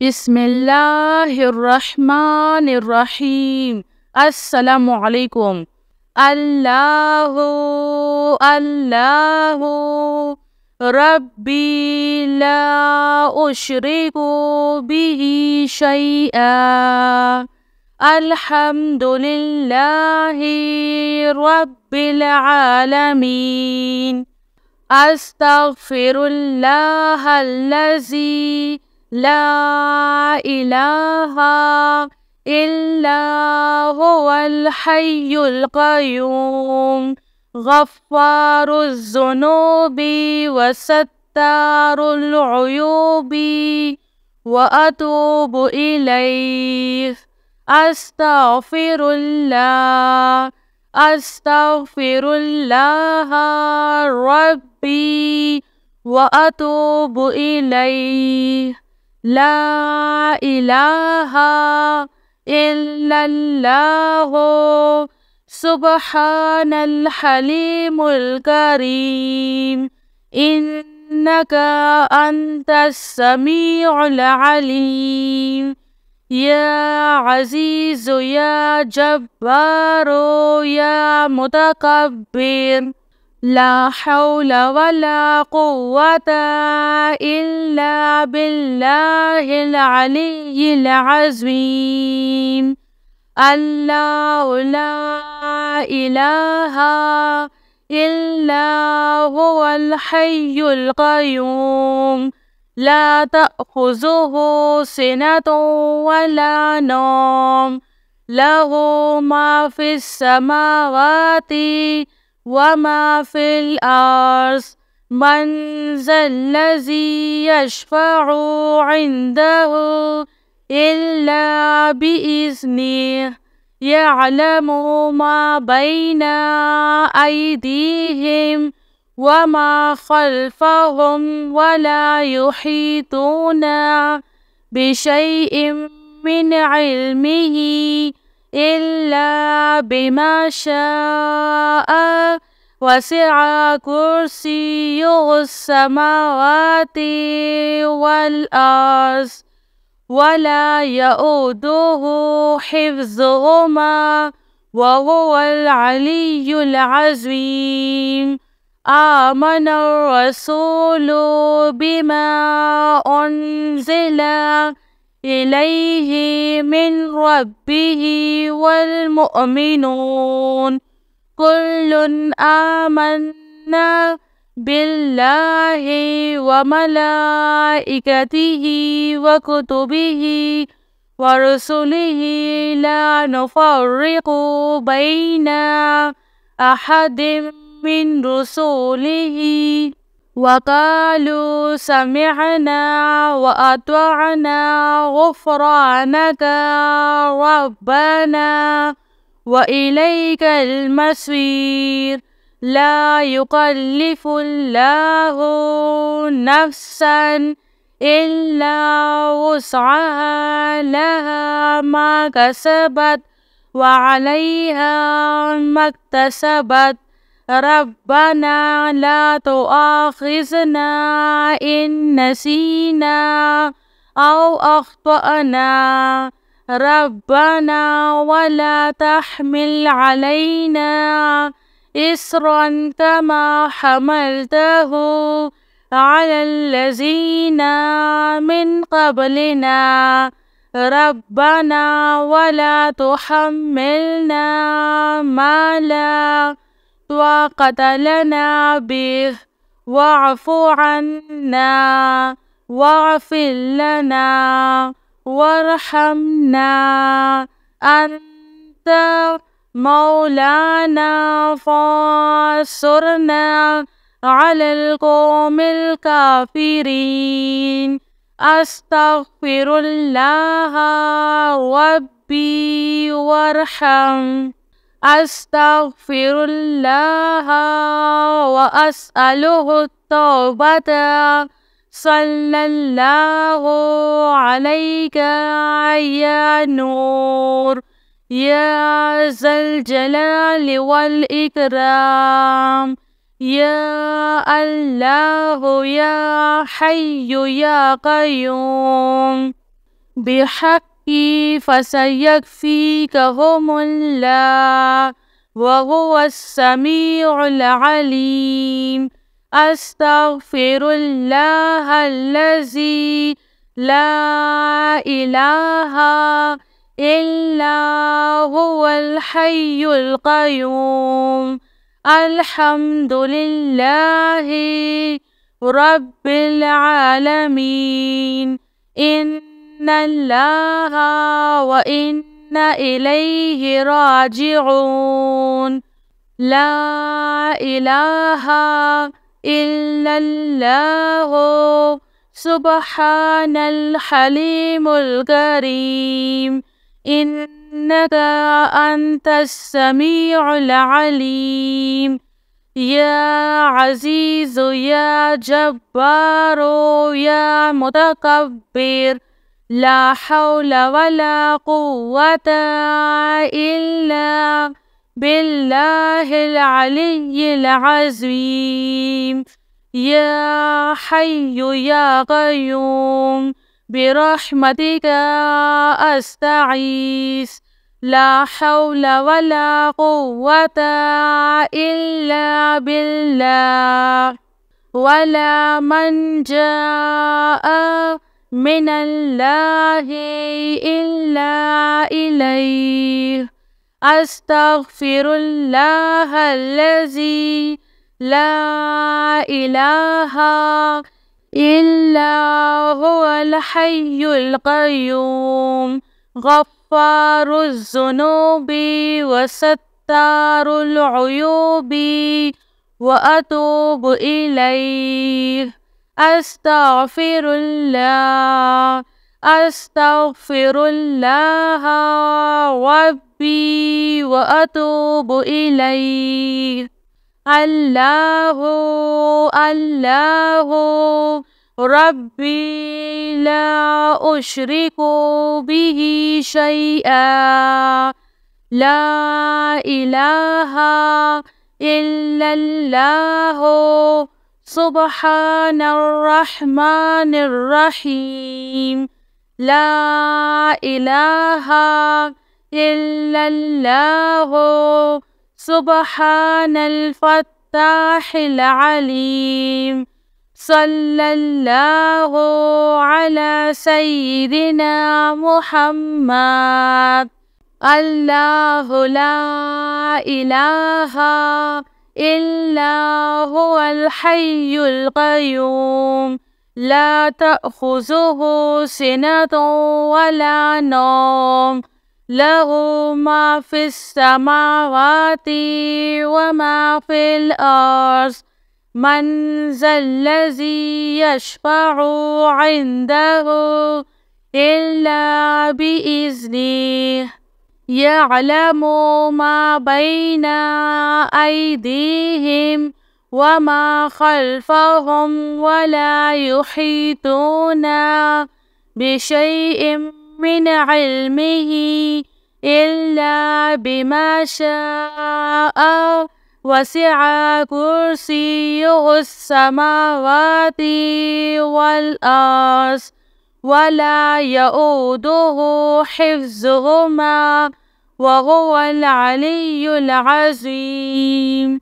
बिस्मिल्लाहिर्रहमानिर्रहीम। अस्सलामुअलैकुम। अल्लाहु अल्लाहु रब्बी ला उशरिकु बिही शैआ। अल्हम्दुलिल्लाहि रब्बिल आलमीन। अस्तगफिरुल्लाहल्लज़ी ला इलाहा इल्ला हुवल हय्युल क़य्यूम। गफ़्फ़ारुज़्ज़ुनूबि वसत्तारुल उयूबि व अतूबु इलैह। अस्तगफिरुल्लाह अस्तगफिरुल्लाह रब्बी व अतूबु इलैह। ला इलाहा इल्लल्लाहु सुब्हानल हलीमुल करीम। इन्नका अंतस समीउल अलीम। या अज़ीज़ु या जब्बारो या मुतकब्बिर। ला हौला वला कुव्वता इल्ला बिल्लाहिल अलिय्यिल अज़ीम। अल्लाहु ला इलाहा इल्ला हुवल हय्युल क़य्यूम। ला तअख़ुज़ुहु सिनतुन वला नौम। लहु मा फ़िस समावाति व मा फ़िल अर्ज़। मन ज़ल्लज़ी यशफ़अु इंदहु इल्ला बिइज़्निह। यअलमु मा बैना अयदीहिम व मा ख़ल्फ़हुम वला युहीतूना बिशैइन मिन इल्मिही इल्ला बिमा शाअ। वसिअ कुर्सियुहुस समावाति वल अर्ज़ वला यऊदुहु हिफ्ज़ुहुमा व हुवल अलिय्युल अज़ीम। आमनर रसूलु बिमा उन्ज़िला इलैहि मिन रब्बिही वल मुअमिनून कुल्लुन आमन्ना बिल्लाहि व मलाइकतिही व कुतुबिही व रुसुलिही ला नुफ़र्रिक़ु बैना अहदिम मिन रुसुलिही व क़ालू समिअना व अतअना ग़ुफ़्रानका रब्बना व इलैकल मसीर। ला युकल्लिफ़ुल्लाहु नफ़्सन इल्ला वुस्अहा लहा मा कसबत व अलैहा मक्तसबत। रब्बना ला तुआख़िज़ना इन नसीना औ अख़्तअना। रब्बना वला तहमिल अलैना इस्रन कमा हमलतहु अलल्लज़ीना मिन क़ब्लिना। रब्बना वला तुहम्मिलना मा ला ताक़त लना बिह वअफ़ु अन्ना वग़फ़िर लना वरहमना। अन्त मौलाना फ़ांसुरना अलल क़ौमिल काफ़िरीन। अस्तग़फ़िरुल्लाह रब्बी वरहम। अस्तग़फ़िरुल्लाह व अस्अलुहु तौबता। सल्लल्लाहु अलैका या नूर या ज़ल जलालि वल इकराम। या अल्लाह या हय्यु या क़य्यूम। بحق فسيكفيكهم الله وهو السميع العليم. أستغفر الله الذي لا إله إلا هو الحي القيوم. الحمد لله رب العالمين. إن الله وإن إليه راجعون. لا إله إلا الله سبحان الحليم الكريم. إنك أنت السميع العليم. يا عزيز يا جبار يا متكبر. لا حول ولا قوة إلا بالله العلي العظيم. يا حي يا قيوم برحمتك أستغيث. لا حول ولا قوة إلا بالله. ولا منجا من الله إلا إليه. أستغفر الله الذي لا إله إلا هو الحي القيوم. غفار الذنوب وستار العيوب وأتوب إليه. أستغفر الله أستغفر الله ربي وأتوب إليه. الله الله ربي لا أشرك به شيئا. لا إله إلا الله سبحان الرحمن الرحيم. لا إله إلا الله سبحان الفتاح العليم. صلى الله على سيدنا محمد. الله لا إله إلا هو الحي القيوم. لا تأخذه سنة ولا نوم. له ما في السماوات وما في الأرض. من ذا الذي يشفع عنده إلا بإذنه. يعلم ما بين أيديهم وما خلفهم ولا يحيطون بشيء من علمه إلا بما شاء. وسع كرسيه السماوات والأرض ولا يؤوده حفظهما وهو العلي العظيم.